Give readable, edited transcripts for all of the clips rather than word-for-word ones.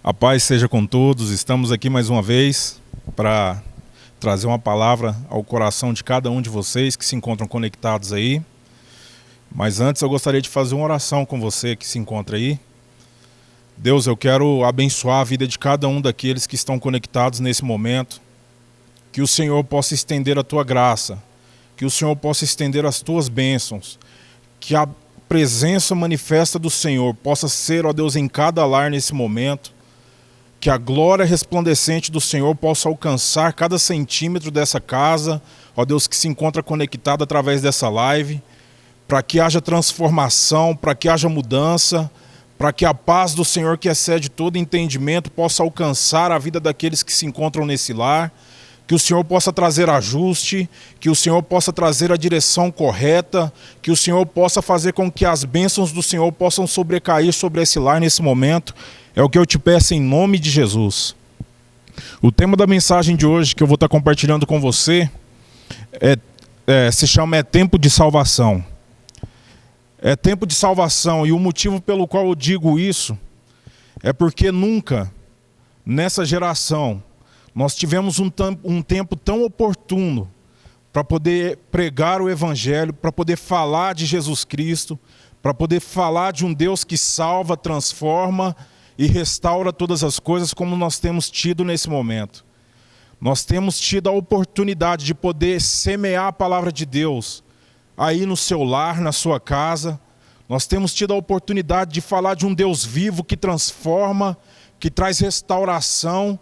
A paz seja com todos. Estamos aqui mais uma vez para trazer uma palavra ao coração de cada um de vocês que se encontram conectados aí. Mas antes eu gostaria de fazer uma oração com você que se encontra aí. Deus, eu quero abençoar a vida de cada um daqueles que estão conectados nesse momento. Que o Senhor possa estender a tua graça, que o Senhor possa estender as tuas bênçãos, que a presença manifesta do Senhor possa ser, ó Deus, em cada lar nesse momento. Que a glória resplandecente do Senhor possa alcançar cada centímetro dessa casa, ó Deus, que se encontra conectado através dessa live, para que haja transformação, para que haja mudança, para que a paz do Senhor, que excede todo entendimento, possa alcançar a vida daqueles que se encontram nesse lar, que o Senhor possa trazer ajuste, que o Senhor possa trazer a direção correta, que o Senhor possa fazer com que as bênçãos do Senhor possam sobrecair sobre esse lar nesse momento. É o que eu te peço em nome de Jesus. O tema da mensagem de hoje que eu vou estar compartilhando com você se chama É Tempo de Salvação. É tempo de salvação, e o motivo pelo qual eu digo isso é porque nunca nessa geração nós tivemos um tempo tão oportuno para poder pregar o Evangelho, para poder falar de Jesus Cristo, para poder falar de um Deus que salva, transforma e restaura todas as coisas, como nós temos tido nesse momento. Nós temos tido a oportunidade de poder semear a palavra de Deus aí no seu lar, na sua casa. Nós temos tido a oportunidade de falar de um Deus vivo que transforma, que traz restauração,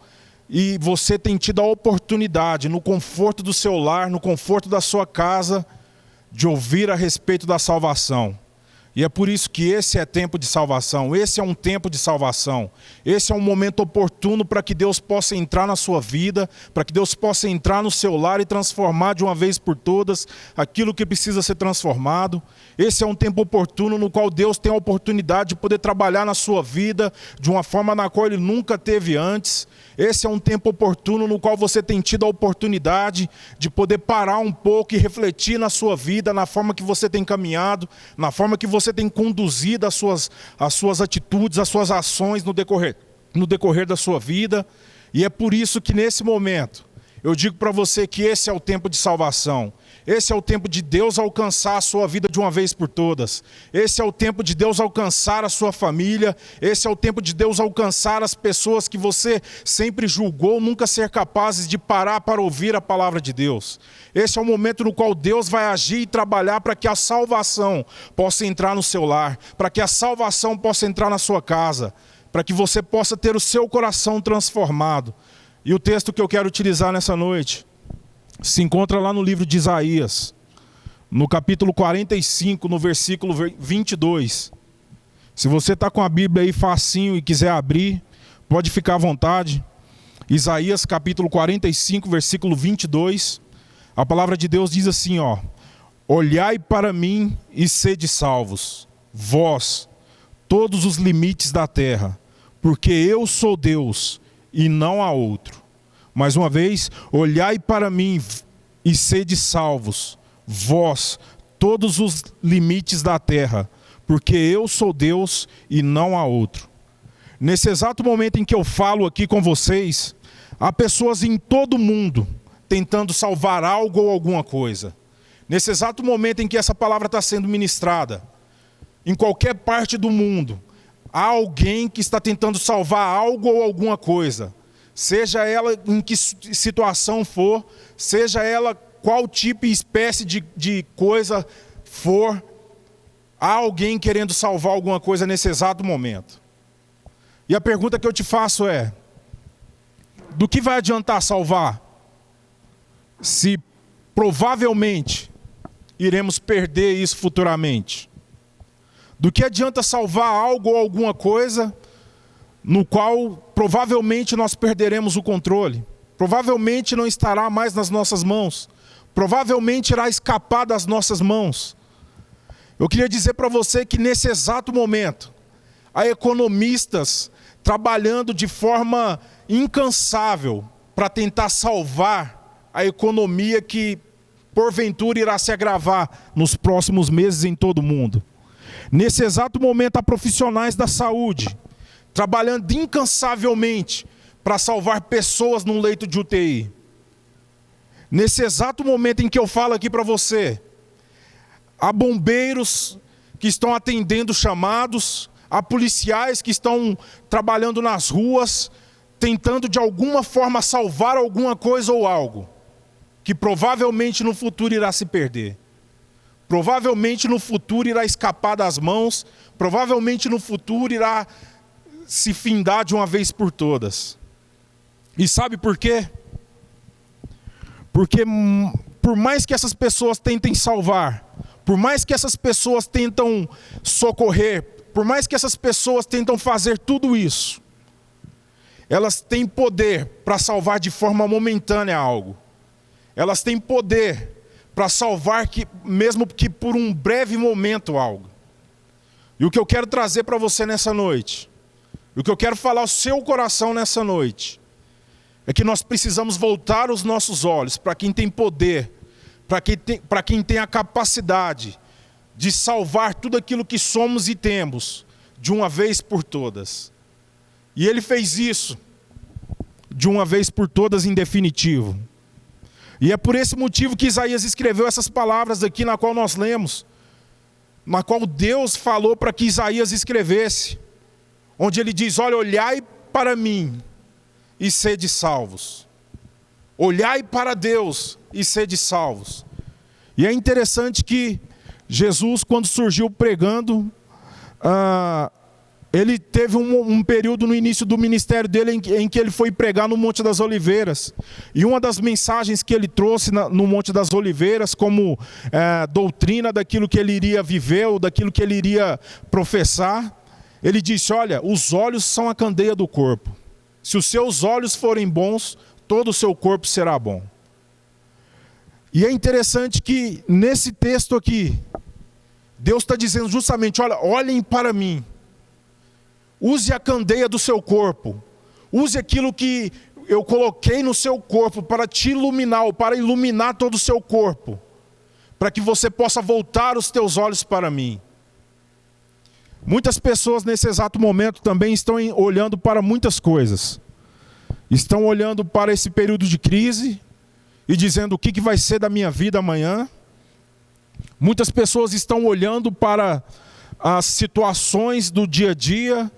e você tem tido a oportunidade, no conforto do seu lar, no conforto da sua casa, de ouvir a respeito da salvação. E é por isso que esse é tempo de salvação, esse é um tempo de salvação, esse é um momento oportuno para que Deus possa entrar na sua vida, para que Deus possa entrar no seu lar e transformar de uma vez por todas aquilo que precisa ser transformado. Esse é um tempo oportuno no qual Deus tem a oportunidade de poder trabalhar na sua vida de uma forma na qual Ele nunca teve antes. Esse é um tempo oportuno no qual você tem tido a oportunidade de poder parar um pouco e refletir na sua vida, na forma que você tem caminhado, na forma que você tem conduzido as suas atitudes, as suas ações no decorrer da sua vida. E é por isso que nesse momento eu digo para você que esse é o tempo de salvação. Esse é o tempo de Deus alcançar a sua vida de uma vez por todas. Esse é o tempo de Deus alcançar a sua família. Esse é o tempo de Deus alcançar as pessoas que você sempre julgou nunca ser capazes de parar para ouvir a palavra de Deus. Esse é o momento no qual Deus vai agir e trabalhar para que a salvação possa entrar no seu lar, para que a salvação possa entrar na sua casa, para que você possa ter o seu coração transformado. E o texto que eu quero utilizar nessa noite se encontra lá no livro de Isaías, no capítulo 45, no versículo 22. Se você está com a Bíblia aí facinho e quiser abrir, pode ficar à vontade. Isaías capítulo 45, versículo 22. A palavra de Deus diz assim, ó: Olhai para mim e sede salvos, vós, todos os limites da terra, porque eu sou Deus e não há outro. Mais uma vez, olhai para mim e sede salvos, vós, todos os limites da terra, porque eu sou Deus e não há outro. Nesse exato momento em que eu falo aqui com vocês, há pessoas em todo o mundo tentando salvar algo ou alguma coisa. Nesse exato momento em que essa palavra está sendo ministrada, em qualquer parte do mundo, há alguém que está tentando salvar algo ou alguma coisa. Seja ela em que situação for, seja ela qual tipo e espécie de coisa for, há alguém querendo salvar alguma coisa nesse exato momento. E a pergunta que eu te faço é: do que vai adiantar salvar, se provavelmente iremos perder isso futuramente? Do que adianta salvar algo ou alguma coisa no qual provavelmente nós perderemos o controle, provavelmente não estará mais nas nossas mãos, provavelmente irá escapar das nossas mãos? Eu queria dizer para você que nesse exato momento, há economistas trabalhando de forma incansável para tentar salvar a economia que porventura irá se agravar nos próximos meses em todo o mundo. Nesse exato momento, há profissionais da saúde trabalhando incansavelmente para salvar pessoas num leito de UTI. Nesse exato momento em que eu falo aqui para você, há bombeiros que estão atendendo chamados, há policiais que estão trabalhando nas ruas, tentando de alguma forma salvar alguma coisa ou algo, que provavelmente no futuro irá se perder. Provavelmente no futuro irá escapar das mãos, provavelmente no futuro irá se findar de uma vez por todas. E sabe por quê? Porque por mais que essas pessoas tentem salvar, por mais que essas pessoas tentam socorrer, por mais que essas pessoas tentam fazer tudo isso, elas têm poder para salvar de forma momentânea algo. Elas têm poder para salvar, mesmo que por um breve momento, algo. E o que eu quero trazer para você nessa noite, o que eu quero falar ao seu coração nessa noite, é que nós precisamos voltar os nossos olhos para quem tem poder, para quem tem a capacidade de salvar tudo aquilo que somos e temos, de uma vez por todas. E ele fez isso, de uma vez por todas, em definitivo. E é por esse motivo que Isaías escreveu essas palavras aqui, na qual nós lemos, na qual Deus falou para que Isaías escrevesse, onde ele diz: olha, olhai para mim e sede salvos. Olhai para Deus e sede salvos. E é interessante que Jesus, quando surgiu pregando, ele teve um período no início do ministério dele em que ele foi pregar no Monte das Oliveiras. E uma das mensagens que ele trouxe no Monte das Oliveiras, como doutrina daquilo que ele iria viver, ou daquilo que ele iria professar, ele disse: olha, os olhos são a candeia do corpo. Se os seus olhos forem bons, todo o seu corpo será bom. E é interessante que nesse texto aqui, Deus está dizendo justamente: olha, olhem para mim. Use a candeia do seu corpo. Use aquilo que eu coloquei no seu corpo para te iluminar, ou para iluminar todo o seu corpo, para que você possa voltar os teus olhos para mim. Muitas pessoas nesse exato momento também estão olhando para muitas coisas. Estão olhando para esse período de crise e dizendo: o que vai ser da minha vida amanhã? Muitas pessoas estão olhando para as situações do dia a dia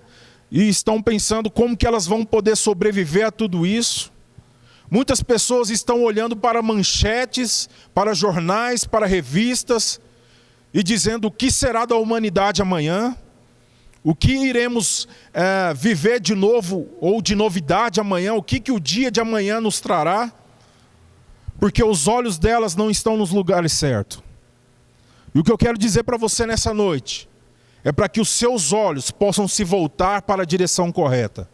e estão pensando como que elas vão poder sobreviver a tudo isso. Muitas pessoas estão olhando para manchetes, para jornais, para revistas e dizendo: o que será da humanidade amanhã? O que iremos viver de novo ou de novidade amanhã? O que o dia de amanhã nos trará? Porque os olhos delas não estão nos lugares certos. E o que eu quero dizer para você nessa noite é para que os seus olhos possam se voltar para a direção correta.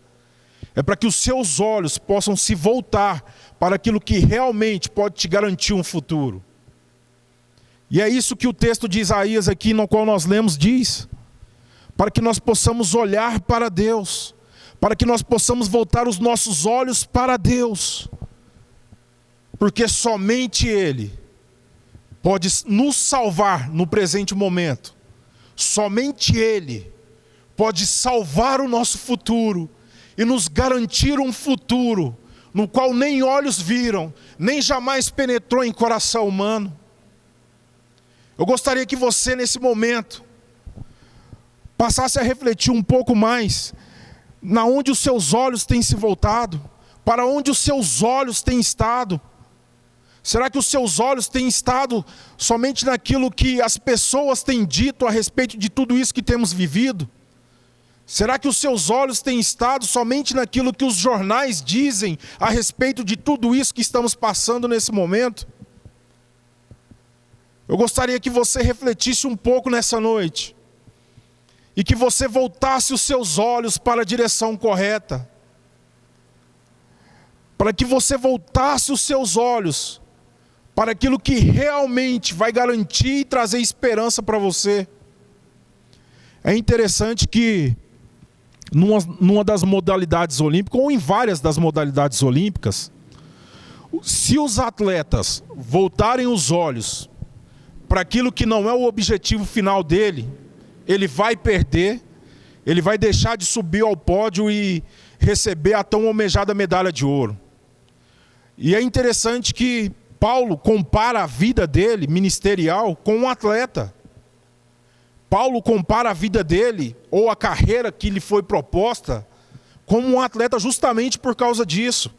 É para que os seus olhos possam se voltar para aquilo que realmente pode te garantir um futuro. E é isso que o texto de Isaías aqui, no qual nós lemos, diz. Para que nós possamos olhar para Deus, para que nós possamos voltar os nossos olhos para Deus, porque somente Ele pode nos salvar no presente momento, somente Ele pode salvar o nosso futuro e nos garantir um futuro no qual nem olhos viram, nem jamais penetrou em coração humano. Eu gostaria que você, nesse momento, passasse a refletir um pouco mais na onde os seus olhos têm se voltado, para onde os seus olhos têm estado. Será que os seus olhos têm estado somente naquilo que as pessoas têm dito a respeito de tudo isso que temos vivido? Será que os seus olhos têm estado somente naquilo que os jornais dizem a respeito de tudo isso que estamos passando nesse momento? Eu gostaria que você refletisse um pouco nessa noite. E que você voltasse os seus olhos para a direção correta. Para que você voltasse os seus olhos para aquilo que realmente vai garantir e trazer esperança para você. É interessante que numa das modalidades olímpicas, ou em várias das modalidades olímpicas, se os atletas voltarem os olhos para aquilo que não é o objetivo final dele, ele vai perder, ele vai deixar de subir ao pódio e receber a tão almejada medalha de ouro. E é interessante que Paulo compara a vida dele, ministerial, com um atleta. Paulo compara a vida dele, ou a carreira que lhe foi proposta, como um atleta justamente por causa disso.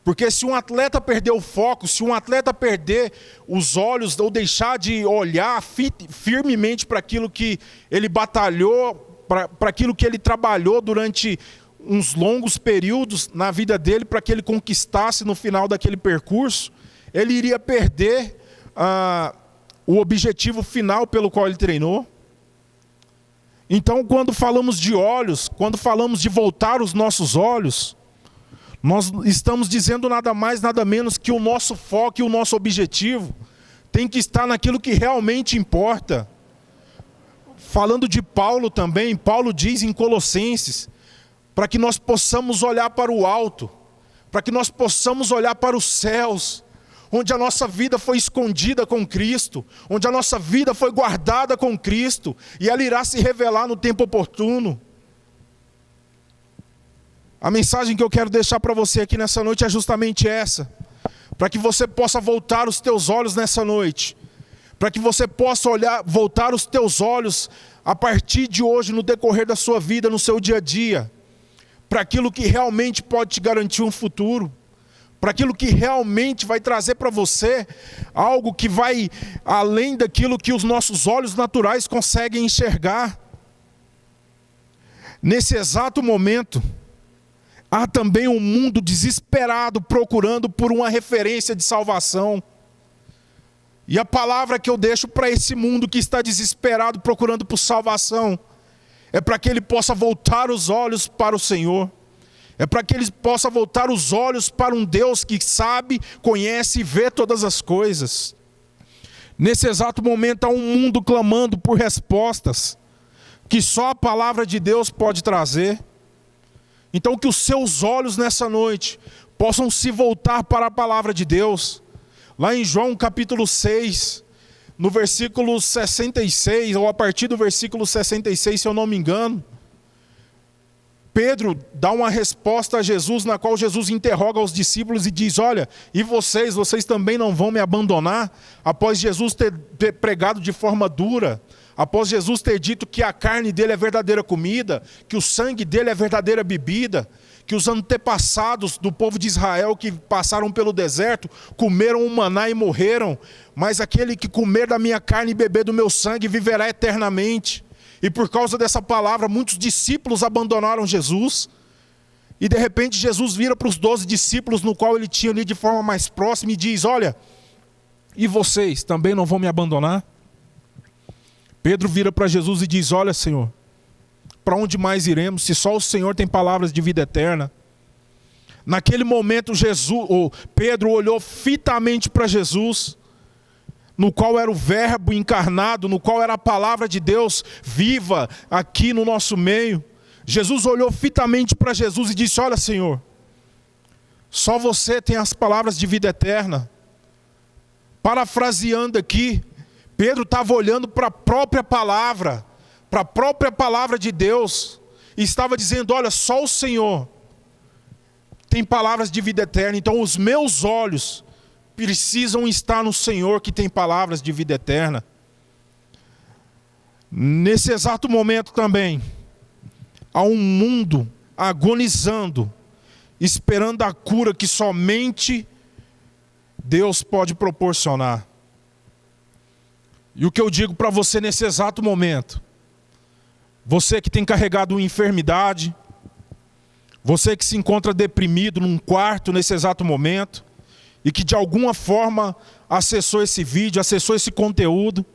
Porque se um atleta perder o foco, se um atleta perder os olhos, ou deixar de olhar firmemente para aquilo que ele batalhou, para aquilo que ele trabalhou durante uns longos períodos na vida dele, para que ele conquistasse no final daquele percurso, ele iria perder o objetivo final pelo qual ele treinou. Então, quando falamos de olhos, quando falamos de voltar os nossos olhos, nós estamos dizendo nada mais, nada menos que o nosso foco e o nosso objetivo tem que estar naquilo que realmente importa. Falando de Paulo também, Paulo diz em Colossenses, para que nós possamos olhar para o alto, para que nós possamos olhar para os céus, onde a nossa vida foi escondida com Cristo, onde a nossa vida foi guardada com Cristo, e ela irá se revelar no tempo oportuno. A mensagem que eu quero deixar para você aqui nessa noite é justamente essa, para que você possa voltar os teus olhos nessa noite, para que você possa voltar os teus olhos a partir de hoje, no decorrer da sua vida, no seu dia a dia, para aquilo que realmente pode te garantir um futuro, para aquilo que realmente vai trazer para você algo que vai além daquilo que os nossos olhos naturais conseguem enxergar. Nesse exato momento, há também um mundo desesperado procurando por uma referência de salvação. E a palavra que eu deixo para esse mundo que está desesperado procurando por salvação é para que ele possa voltar os olhos para o Senhor. É para que ele possa voltar os olhos para um Deus que sabe, conhece e vê todas as coisas. Nesse exato momento há um mundo clamando por respostas que só a palavra de Deus pode trazer. Então que os seus olhos nessa noite possam se voltar para a palavra de Deus. Lá em João capítulo 6, no versículo 66, ou a partir do versículo 66, se eu não me engano, Pedro dá uma resposta a Jesus, na qual Jesus interroga os discípulos e diz: olha, e vocês também não vão me abandonar? Após Jesus ter pregado de forma dura, após Jesus ter dito que a carne dele é verdadeira comida, que o sangue dele é verdadeira bebida, que os antepassados do povo de Israel que passaram pelo deserto comeram o maná e morreram, mas aquele que comer da minha carne e beber do meu sangue viverá eternamente. E por causa dessa palavra, muitos discípulos abandonaram Jesus. E de repente Jesus vira para os 12 discípulos, no qual ele tinha ali de forma mais próxima, e diz: olha, e vocês também não vão me abandonar? Pedro vira para Jesus e diz: olha, Senhor, para onde mais iremos, se só o Senhor tem palavras de vida eterna? Naquele momento Pedro olhou fitamente para Jesus, no qual era o verbo encarnado, no qual era a palavra de Deus viva aqui no nosso meio. Jesus olhou fitamente para Jesus e disse: olha, Senhor, só você tem as palavras de vida eterna. Parafraseando aqui, Pedro estava olhando para a própria palavra de Deus, e estava dizendo: olha, só o Senhor tem palavras de vida eterna, então os meus olhos precisam estar no Senhor, que tem palavras de vida eterna. Nesse exato momento também, há um mundo agonizando, esperando a cura que somente Deus pode proporcionar. E o que eu digo para você nesse exato momento, você que tem carregado uma enfermidade, você que se encontra deprimido num quarto nesse exato momento, e que de alguma forma acessou esse vídeo, acessou esse conteúdo,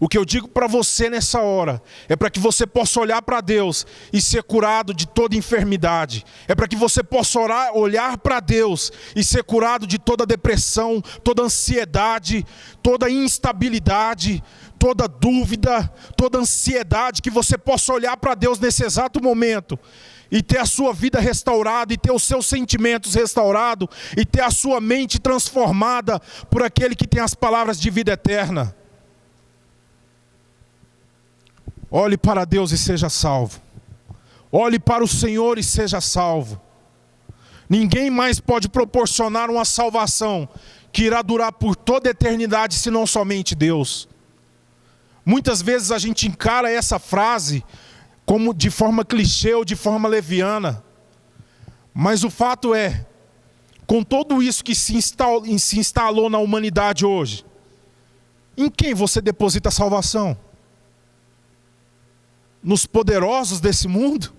o que eu digo para você nessa hora é para que você possa olhar para Deus e ser curado de toda enfermidade. É para que você possa olhar para Deus e ser curado de toda depressão, toda ansiedade, toda instabilidade, toda dúvida, toda ansiedade. Que você possa olhar para Deus nesse exato momento e ter a sua vida restaurada, e ter os seus sentimentos restaurados, e ter a sua mente transformada por aquele que tem as palavras de vida eterna. Olhe para Deus e seja salvo. Olhe para o Senhor e seja salvo. Ninguém mais pode proporcionar uma salvação que irá durar por toda a eternidade, senão somente Deus. Muitas vezes a gente encara essa frase como de forma clichê ou de forma leviana. Mas o fato é, com tudo isso que se instalou na humanidade hoje, em quem você deposita a salvação? Nos poderosos desse mundo?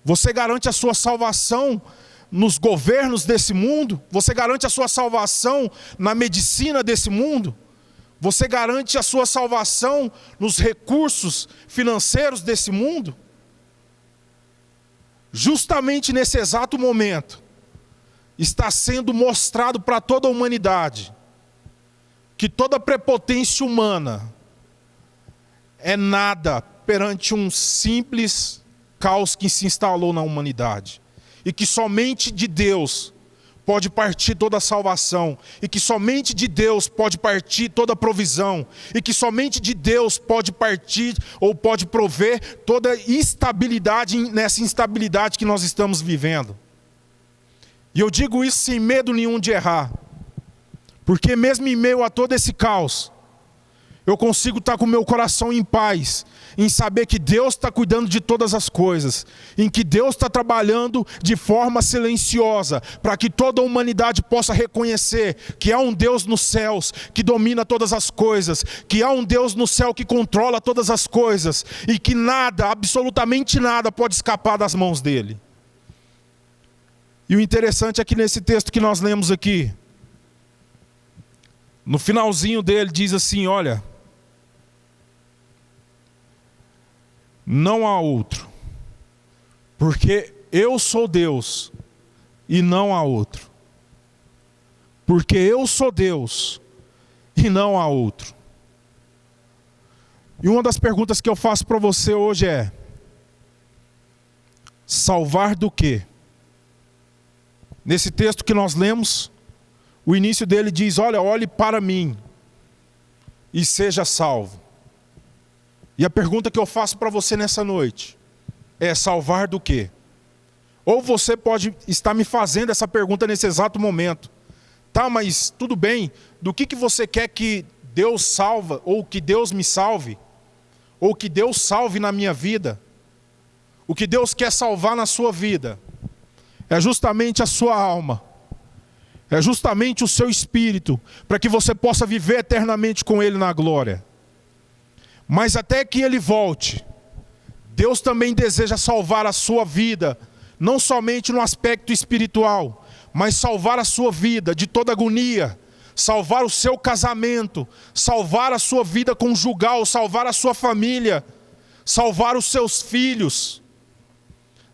Você garante a sua salvação nos governos desse mundo? Você garante a sua salvação na medicina desse mundo? Você garante a sua salvação nos recursos financeiros desse mundo? Justamente nesse exato momento, está sendo mostrado para toda a humanidade que toda prepotência humana é nada perante um simples caos que se instalou na humanidade. E que somente de Deus pode partir toda a salvação. E que somente de Deus pode partir toda a provisão. E que somente de Deus pode partir ou pode prover toda estabilidade nessa instabilidade que nós estamos vivendo. E eu digo isso sem medo nenhum de errar. Porque mesmo em meio a todo esse caos, eu consigo estar com o meu coração em paz, em saber que Deus está cuidando de todas as coisas, em que Deus está trabalhando de forma silenciosa, para que toda a humanidade possa reconhecer que há um Deus nos céus, que domina todas as coisas, que há um Deus no céu que controla todas as coisas, e que nada, absolutamente nada, pode escapar das mãos dele. E o interessante é que nesse texto que nós lemos aqui, no finalzinho dele diz assim, olha, não há outro, porque eu sou Deus e não há outro. Porque eu sou Deus e não há outro. E uma das perguntas que eu faço para você hoje é: salvar do quê? Nesse texto que nós lemos, o início dele diz, olha, olhe para mim e seja salvo. E a pergunta que eu faço para você nessa noite é: salvar do quê? Ou você pode estar me fazendo essa pergunta nesse exato momento. Tá, mas tudo bem, do que você quer que Deus salva, ou que Deus me salve? Ou que Deus salve na minha vida? O que Deus quer salvar na sua vida é justamente a sua alma. É justamente o seu espírito, para que você possa viver eternamente com Ele na glória. Mas até que Ele volte, Deus também deseja salvar a sua vida, não somente no aspecto espiritual, mas salvar a sua vida de toda agonia, salvar o seu casamento, salvar a sua vida conjugal, salvar a sua família, salvar os seus filhos,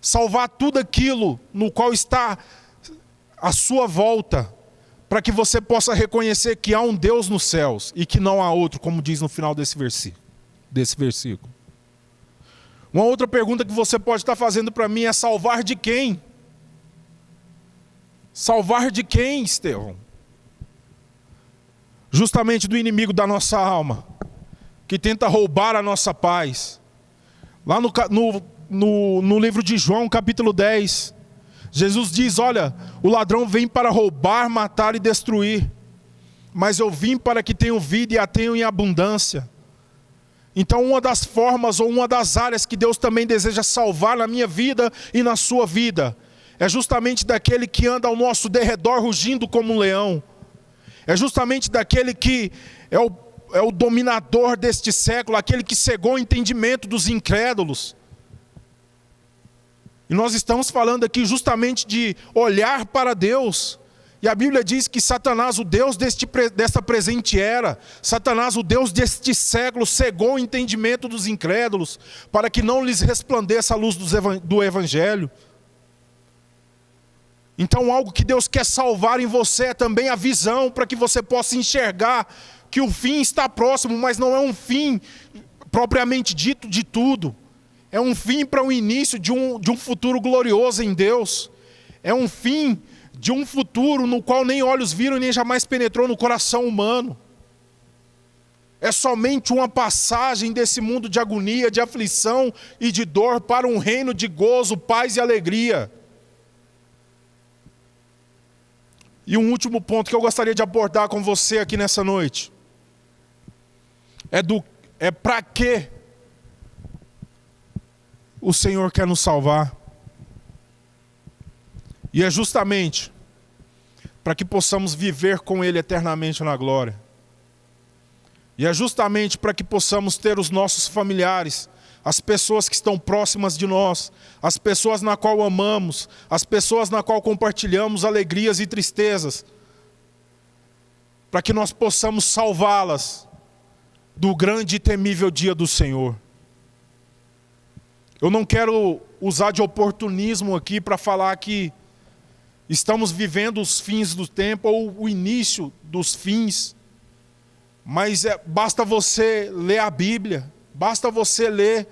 salvar tudo aquilo no qual está à sua volta, para que você possa reconhecer que há um Deus nos céus e que não há outro, como diz no final desse versículo. Uma outra pergunta que você pode estar fazendo para mim é: salvar de quem? Salvar de quem, Estevão? Justamente do inimigo da nossa alma, que tenta roubar a nossa paz. Lá no livro de João, capítulo 10, Jesus diz, olha, o ladrão vem para roubar, matar e destruir, mas eu vim para que tenham vida e a tenham em abundância. Então uma das formas ou uma das áreas que Deus também deseja salvar na minha vida e na sua vida é justamente daquele que anda ao nosso derredor rugindo como um leão. É justamente daquele que é o dominador deste século, aquele que cegou o entendimento dos incrédulos. E nós estamos falando aqui justamente de olhar para Deus. E a Bíblia diz que Satanás, o Deus desta presente era, Satanás, o Deus deste século, cegou o entendimento dos incrédulos, para que não lhes resplandeça a luz do Evangelho. Então algo que Deus quer salvar em você é também a visão, para que você possa enxergar que o fim está próximo, mas não é um fim propriamente dito de tudo. É um fim para o início de um futuro glorioso em Deus. É um fim de um futuro no qual nem olhos viram e nem jamais penetrou no coração humano. é somente uma passagem desse mundo de agonia, de aflição e de dor para um reino de gozo, paz e alegria. E um último ponto que eu gostaria de abordar com você aqui nessa noite é para que o Senhor quer nos salvar. E é justamente para que possamos viver com Ele eternamente na glória. E é justamente para que possamos ter os nossos familiares, as pessoas que estão próximas de nós, as pessoas na qual amamos, as pessoas na qual compartilhamos alegrias e tristezas, para que nós possamos salvá-las do grande e temível dia do Senhor. Eu não quero usar de oportunismo aqui para falar que estamos vivendo os fins do tempo ou o início dos fins, mas basta você ler a Bíblia, basta você ler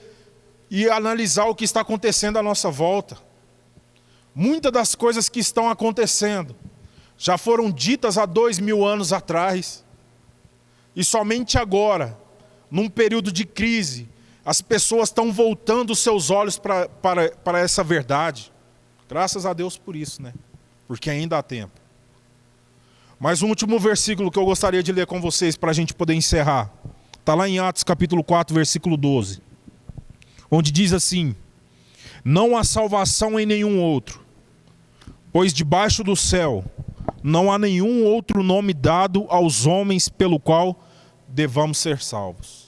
e analisar o que está acontecendo à nossa volta. Muitas das coisas que estão acontecendo já foram ditas há 2000 anos atrás. E somente agora, num período de crise, as pessoas estão voltando os seus olhos para essa verdade. Graças a Deus por isso, né? Porque ainda há tempo. Mas um último versículo que eu gostaria de ler com vocês para a gente poder encerrar. Está lá em Atos capítulo 4, versículo 12. Onde diz assim: não há salvação em nenhum outro, pois debaixo do céu não há nenhum outro nome dado aos homens pelo qual devamos ser salvos.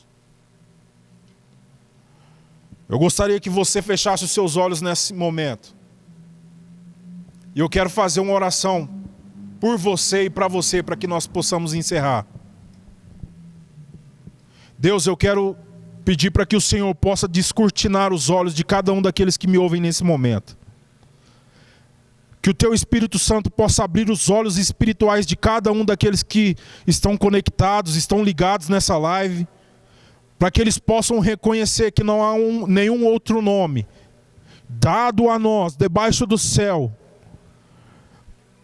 Eu gostaria que você fechasse os seus olhos nesse momento. E eu quero fazer uma oração por você e para você, para que nós possamos encerrar. Deus, eu quero pedir para que o Senhor possa descortinar os olhos de cada um daqueles que me ouvem nesse momento. Que o Teu Espírito Santo possa abrir os olhos espirituais de cada um daqueles que estão conectados, estão ligados nessa live, para que eles possam reconhecer que não há nenhum outro nome dado a nós, debaixo do céu,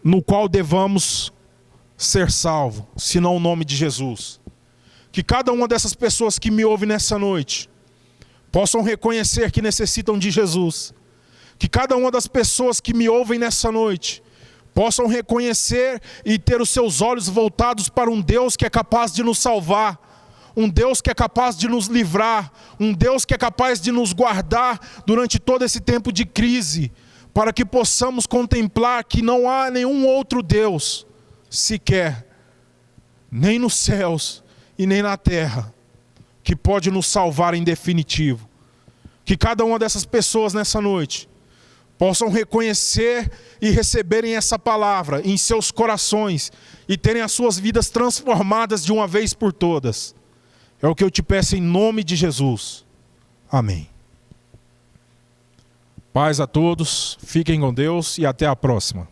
no qual devamos ser salvos, senão o nome de Jesus. Que cada uma dessas pessoas que me ouvem nessa noite possam reconhecer que necessitam de Jesus. Que cada uma das pessoas que me ouvem nessa noite possam reconhecer e ter os seus olhos voltados para um Deus que é capaz de nos salvar, um Deus que é capaz de nos livrar, um Deus que é capaz de nos guardar durante todo esse tempo de crise, para que possamos contemplar que não há nenhum outro Deus sequer, nem nos céus e nem na terra, que pode nos salvar em definitivo. Que cada uma dessas pessoas nessa noite possam reconhecer e receberem essa palavra em seus corações e terem as suas vidas transformadas de uma vez por todas. É o que eu te peço em nome de Jesus. Amém. Paz a todos, fiquem com Deus e até a próxima.